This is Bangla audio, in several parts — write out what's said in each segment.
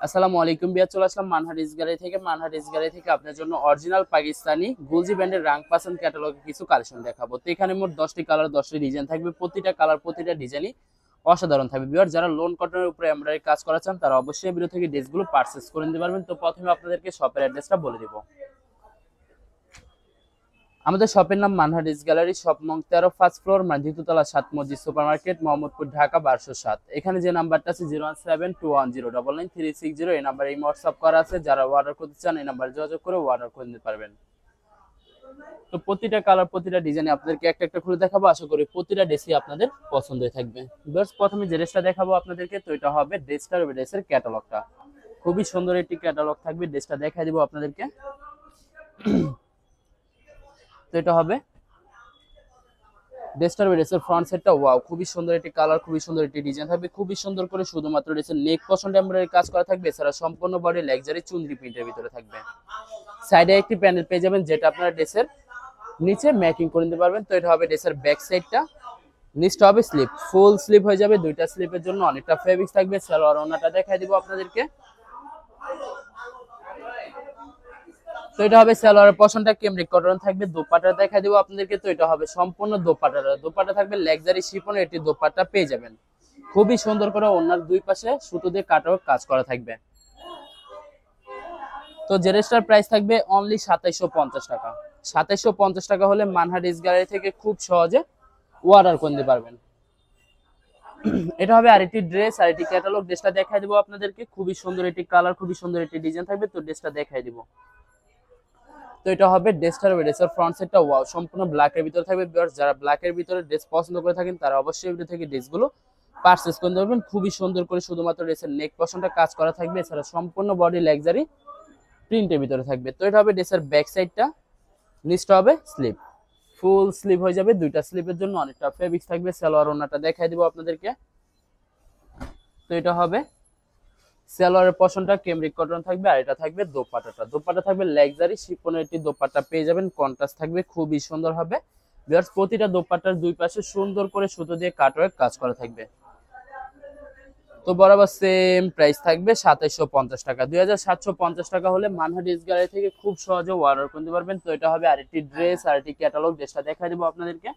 আসসালামু আলাইকুম বিয়া, চলে আসলাম মানহারিস গ্যালারি থেকে। মানহারিস গ্যালারি থেকে আপনার জন্য অরিজিনাল পাকিস্তানি গুলজি ব্র্যান্ডের রাং পাসান ক্যাটালগে কিছু কালেকশন দেখাবো। তো এখানে মোট 10টি কালার 10টি ডিজাইন থাকবে, প্রতিটা কালার প্রতিটা ডিজাইনই অসাধারণ থাকবে। বিয়ার যারা লোন কটনের উপরে এমব্রয়ডারি কাজ করা চান তারা অবশ্যই ভিডিও থেকে ড্রেসগুলো পারচেজ করে নিতে পারবেন। তো প্রথমে আপনাদেরকে শপের অ্যাড্রেসটা বলে দিব। আমাদের শপের নাম মানহারিস গ্যালারি, শপ নং 13, ফার্স্ট ফ্লোর, দ্বিতীয়তলা, 7 মসজিদ সুপার মার্কেট, মোহাম্মদপুর, ঢাকা 1207। এখানে যে নাম্বারটা আছে 01721099360, এই নাম্বারে এই হোয়াটসঅ্যাপ করা আছে। যারা অর্ডার করতে চান এই নাম্বারে যোগাযোগ করে অর্ডার করে নিতে পারবেন। তো প্রতিটা কালার প্রতিটা ডিজাইনে আপনাদেরকে একটা একটা খুলে দেখাবো, আশা করি প্রতিটা ড্রেসই আপনাদের পছন্দ হয়ে থাকবে। বাস প্রথমে যে ড্রেসটা দেখাবো আপনাদেরকে, তো এটা হবে ড্রেসের ক্যাটালগটা। খুবই সুন্দর একটি ক্যাটালগ থাকবে, ড্রেসটা দেখাই দিব আপনাদেরকে। তো এটা হবে ড্রেসের ফ্রন্ট সাইডটা। ওয়াও, খুবই সুন্দর একটি কালার, খুবই সুন্দর একটি ডিজাইন থাকবে, খুবই সুন্দর করে শুধুমাত্র ড্রেসের নেক পছন্দ এমব্রয়ডারি কাজ করা থাকবে। এছাড়া সম্পূর্ণ বডি লাক্সারি চুনরি প্রিন্টের ভিতরে থাকবে। সাইডে একটি প্যানেল পেয়ে যাবেন, যেটা আপনারা ড্রেসের নিচে ম্যাচিং করে নিতে পারবেন। তো এটা হবে ড্রেসের ব্যাক সাইডটা। নিচটা হবে স্লিপ, ফুল স্লিপ হয়ে যাবে, দুইটা স্লিপের জন্য অনেকটা ফেব্রিক্স থাকবে। সালোয়ার ওড়নাটা দেখাই দিব আপনাদেরকে। তো এটা হবে সালোয়ারের পশনটা কেমব্রিক কটন থাকবে। দোপাট্টা দেখা দিব আপনাদেরকে। তো এটা হবে সম্পূর্ণ দোপাট্টা থাকবে লাক্সারি শিফনের একটি দোপাট্টা পেয়ে যাবেন। খুবই সুন্দর করে ওনার দুই পাশে সুতো দিয়ে কাটওয়ার্ক কাজ করা থাকবে। তো জেরেস্টার প্রাইস থাকবে অনলি 2750 টাকা। 2750 টাকা হলে মানহারিস গ্যালারি থেকে খুব সহজে অর্ডার করে নিতে পারবেন। এটা হবে আরেকটি ড্রেস, আরেকটি ক্যাটালগ। ড্রেসটা দেখাই দিব আপনাদেরকে। খুবই সুন্দর একটি কালার, খুবই সুন্দর একটি ডিজাইন থাকবে। তো ড্রেসটা দেখাই দিব। তো এটা হবে ড্রেসের ফ্রন্ট সাইডটা। ওয়াও, সম্পূর্ণ ব্ল্যাকের ভিতরে থাকবে। ভিউয়ার্স, যারা ব্ল্যাকের ভিতরে ড্রেস পছন্দ করে থাকেন তারা অবশ্যই ভিডিও থেকে ড্রেসগুলো পারচেজ করে নেবেন। খুবই সুন্দর করে শুধুমাত্র ড্রেসের নেক পশনটা কাজ করা থাকবে। এছাড়া সম্পূর্ণ বডি লাক্সারি প্রিন্টের ভিতরে থাকবে। তো এটা হবে ড্রেসের ব্যাক সাইডটা। নিচটা হবে স্লিপ, ফুল স্লিপ হয়ে যাবে, দুইটা স্লিপের জন্য অনেকটা ফেব্রিক্স থাকবে। সালোয়ার ওড়নাটা দেখাই দিব আপনাদেরকে। তো এটা হবে সালোয়ারের পশনটা কেমব্রিক কটন থাকবে, আর এটা থাকবে দোপাট্টা থাকবে লাক্সারি শিফনের একটি দোপাট্টা পেয়ে যাবেন। কন্ট্রাস্ট থাকবে, খুবই সুন্দর হবে। ভিউয়ার্স, প্রতিটা দোপাট্টার দুই পাশে সুন্দর করে সুতো দিয়ে কাটওয়ার্ক কাজ করা থাকবে। তো বরাবর সেম প্রাইস থাকবে 2750 টাকা। 2750 টাকা হলে মানহারিস গ্যালারি থেকে খুব সহজে অর্ডার করতে পারবেন। তো এটা হবে আরেকটি ড্রেস, আরেকটি ক্যাটালগ। ড্রেসটা দেখাই দেবো আপনাদেরকে।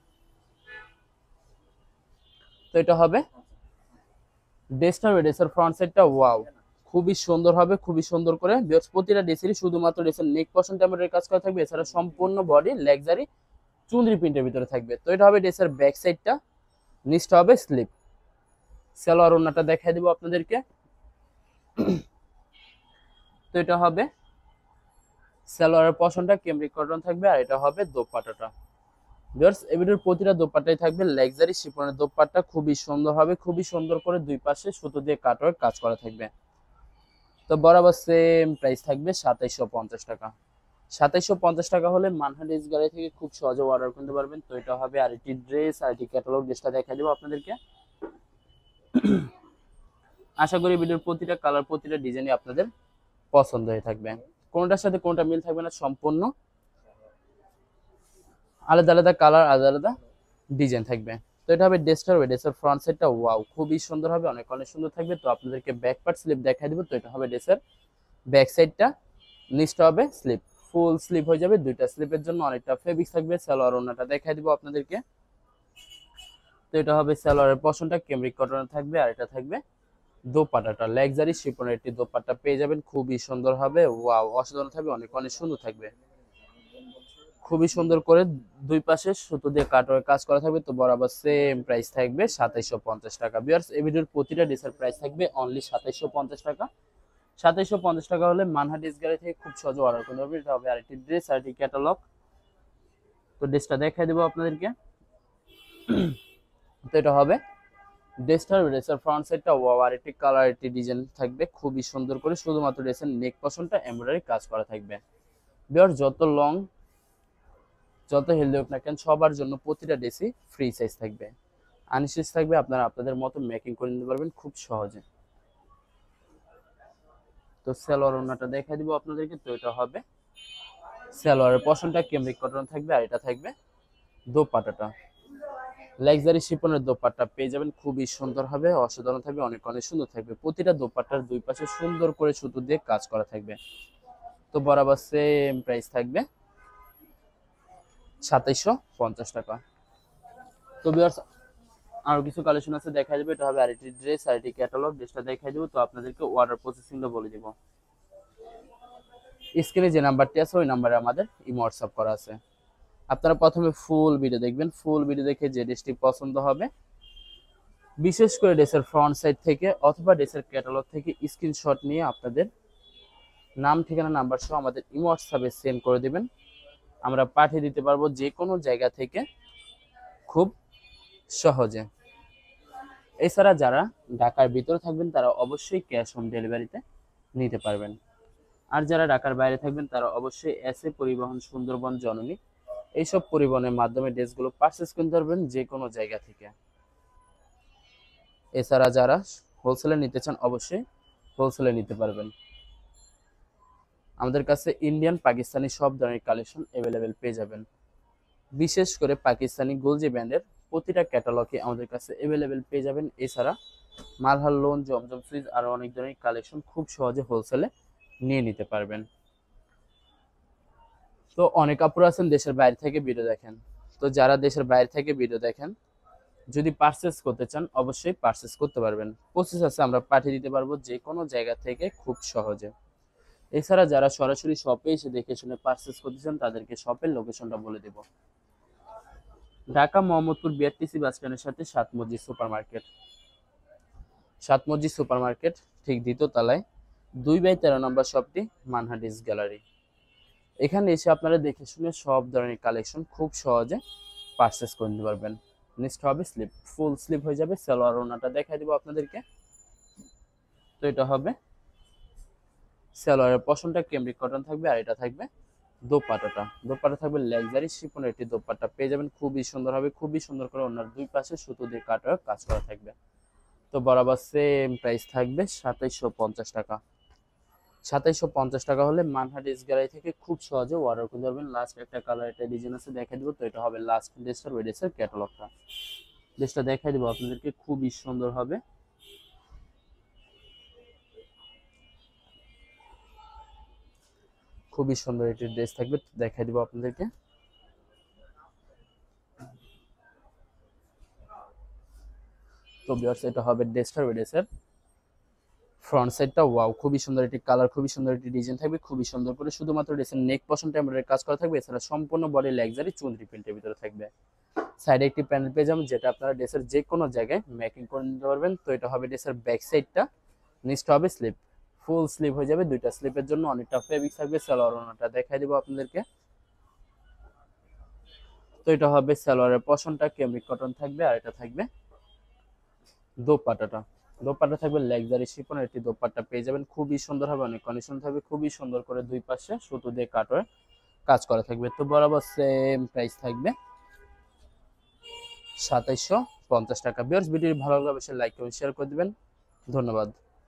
তো এটা হবে ড্রেসের ফ্রন্ট সাইডটা। ওয়াও, খুবই সুন্দর হবে, খুবই সুন্দর করে। প্রতিটা ড্রেসেরই শুধুমাত্র ড্রেসের নেক পশন টেম্পোরারি কাজ করা থাকবে। এছাড়া সম্পূর্ণ বডি লাক্সারি চুনরি প্রিন্টের ভিতরে থাকবে। তো এটা হবে ড্রেসের ব্যাক সাইডটা। নিচটা হবে স্লিপ, সালোয়ার ওড়নাটা দেখাই দিব আপনাদেরকে। তো এটা হবে সালোয়ারের পশনটা কেমব্রিক কটন থাকবে, আর এটা হবে দোপাট্টাটা। ভিউয়ার্স, এই ভিডিওর প্রতিটা দোপাট্টাই থাকবে লাক্সারি শিফনের দোপাট্টা। খুবই সুন্দর হবে, খুবই সুন্দর করে দুই পাশে সুতো দিয়ে কাটওয়ার্ক কাজ করা থাকবে। তো বরাবর সেম প্রাইস থাকবে 2750 টাকা। 2750 টাকা হলে মানহারিস গ্যালারি থেকে খুব সহজে অর্ডার করতে পারবেন। তো এটা হবে আরেকটি ড্রেস, আরেকটি ক্যাটালগ। ড্রেসটা দেখাই দেবো আপনাদেরকে। আশা করি ভিডিওর প্রতিটা কালার প্রতিটা ডিজাইনই আপনাদের পছন্দ হয়ে থাকবে। কোনটার সাথে কোনটা মিল থাকবে না, সম্পূর্ণ আলাদা আলাদা কালার, আলাদা আলাদা ডিজাইন থাকবে। তো এটা হবে ড্রেসের ফ্রন্ট সাইডটা। ওয়াও, খুবই সুন্দর হবে, অনেক অনেক সুন্দর থাকবে। তো আপনাদেরকে ব্যাক পার্ট স্লিপ দেখাই দিব। তো এটা হবে ড্রেসের ব্যাক সাইডটা। নিচটা হবে স্লিপ, ফুল স্লিপ হয়ে যাবে, দুইটা স্লিপের জন্য অনেকটা ফেব্রিক থাকবে। সালোয়ার ওড়নাটা দেখাই দিব আপনাদেরকে। তো এটা হবে সালোয়ারের পশনটা কেমব্রিক কটনের থাকবে, আর এটা থাকবে দোপাট্টাটা লাক্সারি শিফনের একটি দোপাট্টা পেয়ে যাবেন। খুবই সুন্দর হবে। ওয়াও, অসাধারণ থাকবে, অনেক অনেক সুন্দর থাকবে। খুবই সুন্দর করে দুই পাশে সুতো দিয়ে কাটওয়ার্ক কাজ করা থাকবে। তো বরাবর সেম প্রাইস থাকবে 2750 টাকা। ভিউয়ার্স, এই ভিডিওর প্রতিটা ড্রেসের প্রাইস থাকবে অনলি 2750 টাকা। 2750 টাকা হলে মানহারিস গ্যালারি থেকে খুব সহজে অর্ডার করতে পারবেন। এটা হবে আরেকটি ড্রেস, আরেকটি ক্যাটালগ। তো ড্রেসটা দেখাই দেবো আপনাদেরকে। তো এটা হবে ড্রেসের ফ্রন্ট সাইডটা। ওয়াও, আরেকটি কালার, আরেকটি ডিজাইন থাকবে। খুবই সুন্দর করে শুধুমাত্র ড্রেসের নেক পশনটা এমব্রয়ডারি কাজ করা থাকবে। ভিউয়ার্স, যত লং যত হেলদি হোক না কেন, সবার জন্য প্রতিটা ড্রেসই ফ্রি সাইজ থাকবে, আনস্টিচ থাকবে। আপনারা আপনাদের মতো মেকিং করে নিতে পারবেন খুব সহজে। তো সালোয়ার ওড়নাটা দেখাই দিব আপনাদেরকে। তো এটা হবে সালোয়ারের পশনটা কেমব্রিক কটন থাকবে, আর এটা থাকবে দোপাট্টাটা। লাক্সারি শিপনের দোপাট্টা পেয়ে যাবেন, খুবই সুন্দর হবে, অসাধারণ থাকবে, অনেক অনেক সুন্দর থাকবে। প্রতিটা দোপাট্টার দুই পাশে সুন্দর করে সুতো দিয়ে কাজ করা থাকবে। তো বরাবর সেম প্রাইস থাকবে 2750 টাকা। তো ভিউয়ার্স আরো কিছু কালেকশন আছে দেখা যাবে, এটা হবে আরেকটি ড্রেস, আরেকটি ক্যাটালগ। ড্রেসটা দেখাই দেবো, তো আপনাদেরকে অর্ডার প্রসেসিংটা বলে দিব। স্ক্রিনে যে নাম্বারটি আছে ওই নাম্বারে আমাদের ইমো হোয়াটসঅ্যাপ করা আছে। আপনারা প্রথমে ফুল ভিডিও দেখবেন, ফুল ভিডিও দেখে যে ড্রেসটি পছন্দ হবে, বিশেষ করে ড্রেসের ফ্রন্ট সাইড থেকে অথবা ড্রেসের ক্যাটালগ থেকে স্ক্রিনশট নিয়ে আপনাদের নাম, ঠিকানা, নাম্বার সহ আমাদের ইমো হোয়াটসঅ্যাপে সেন্ড করে দিবেন। আমরা পাঠিয়ে দিতে পারবো যে কোনো জায়গা থেকে খুব সহজে। এছাড়া যারা ঢাকার ভিতরে থাকবেন তারা অবশ্যই ক্যাশ অন ডেলিভারিতে নিতে পারবেন। আর যারা ঢাকার বাইরে থাকবেন তারা অবশ্যই এসএ পরিবহন, সুন্দরবন, জননী এইসব পরিবহনের মাধ্যমে ড্রেসগুলো পারচেস করতে পারবেন যে কোনো জায়গা থেকে। এছাড়া যারা হোলসেলে নিতে চান অবশ্যই হোলসেলে নিতে পারবেন। আমাদের কাছে ইন্ডিয়ান, পাকিস্তানি সব ধরনের কালেকশন অ্যাভেলেবেল পেয়ে যাবেন। বিশেষ করে পাকিস্তানি গোলজি ব্র্যান্ডের প্রতিটা ক্যাটালগে আমাদের কাছে অ্যাভেলেবেল পেয়ে যাবেন। এছাড়া মারহাল লোন, জমজম ফ্রিজ আরো অনেক ধরনের কালেকশন খুব সহজে হোলসেলে নিয়ে নিতে পারবেন। তো অনেক আপুরা আছেন দেশের বাইরে থেকে ভিডিও দেখেন, তো যারা দেশের বাইরে থেকে ভিডিও দেখেন যদি পারচেস করতে চান অবশ্যই পারচেস করতে পারবেন। প্রসেস আছে, আমরা পাঠিয়ে দিতে পারবো যে কোনো জায়গা থেকে খুব সহজে। এছাড়া যারা সরাসরি শপে এসে দেখে শুনে পারচেস করতে চান তাদেরকে শপের লোকেশনটা বলে দেব। ঢাকা মোহাম্মদপুর বিআরটিসি বাস স্ট্যান্ডের সাথে সাত মসজিদ সুপার মার্কেট, সাত মসজিদ সুপার মার্কেট ঠিক দ্বিতীয় তলায় 2/13 নম্বর শপটি মানহা ড্রেস গ্যালারি। এখানে এসে আপনারা দেখে শুনে সব ধরনের কালেকশন খুব সহজে পারচেস করে নিতে পারবেন। নেক্সট হবে স্লিপ, ফুল স্লিপ হয়ে যাবে, সালোয়ার ওড়নাটা দেখাই দিব আপনাদেরকে। তো এটা হবে সালোয়ারের পশনটা ক্যামব্রিক কটন থাকবে, আর এটা থাকবে দোপাট্টাটা। দোপাট্টা থাকবে লাক্সারি শিফনের একটি দোপাট্টা পেয়ে যাবেন, খুবই সুন্দর হবে, খুবই সুন্দর করে ওনার দুই পাশে সুতো দিয়ে কাটার কাজ করা থাকবে। তো বরাবর সেম প্রাইস থাকবে 2750 টাকা। 2750 টাকা হলে মানহা ড্রেস গ্যালারি থেকে খুব সহজে অর্ডার করতে পারবেন। লাস্ট একটা কালার, একটা ডিজাইন আছে দেখাই দিব। তো এটা হবে লাস্ট ড্রেসটার, ওই ড্রেসের ক্যাটালগটা। ড্রেসটা দেখাই দিব আপনাদেরকে, খুবই সুন্দর হবে, খুবই সুন্দর একটি ড্রেস থাকবে, দেখাই দিব আপনাদেরকে। তো ভিউয়ার্স এটা হবে ড্রেসটার, ওই ড্রেসের ফ্রন্ট সাইডটা ওয়াও, খুবই সুন্দর একটি কালার, খুবই সুন্দর একটি ডিজাইন থাকবে, খুবই সুন্দর করে শুধুমাত্র ড্রেসের নেক পশনটা এমব্রয়ডারি কাজ করা থাকবে। এছাড়া সম্পূর্ণ বডি লাক্সারি চুনরি প্রিন্টের ভিতরে থাকবে। সাইডে একটি প্যানেল পেয়ে যাবেন যেটা আপনারা ড্রেসের যে কোনো জায়গায় মেকিং করে নিতে পারবেন। তো এটা হবে ড্রেসের ব্যাক সাইডটা। নেক্সট হবে স্লিপ, ফুল স্লিপ হয়ে যাবে, দুইটা স্লিপের জন্য অনেকটা ফেব্রিক থাকবে। সালোয়ার ওড়নাটা দেখাই দিব আপনাদেরকে। তো এটা হবে সালোয়ারের পশনটা ক্যামব্রিক কটন থাকবে, আর এটা থাকবে দোপাট্টাটা। দোপাট্টা থাকবে লাক্সারি শিফনের একটি দোপাট্টা পেয়ে যাবেন, খুবই সুন্দর হবে, অনেক কন্ডিশন থাকবে, খুবই সুন্দর করে দুই পাশে সুতো দিয়ে কাটওয়ার কাজ করা থাকবে। তো বরাবর সেম প্রাইস থাকবে 2750 টাকা। ভিউয়ার্স ভিডিও ভালো লাগলে অবশ্যই লাইক এবং শেয়ার করে দিবেন। ধন্যবাদ।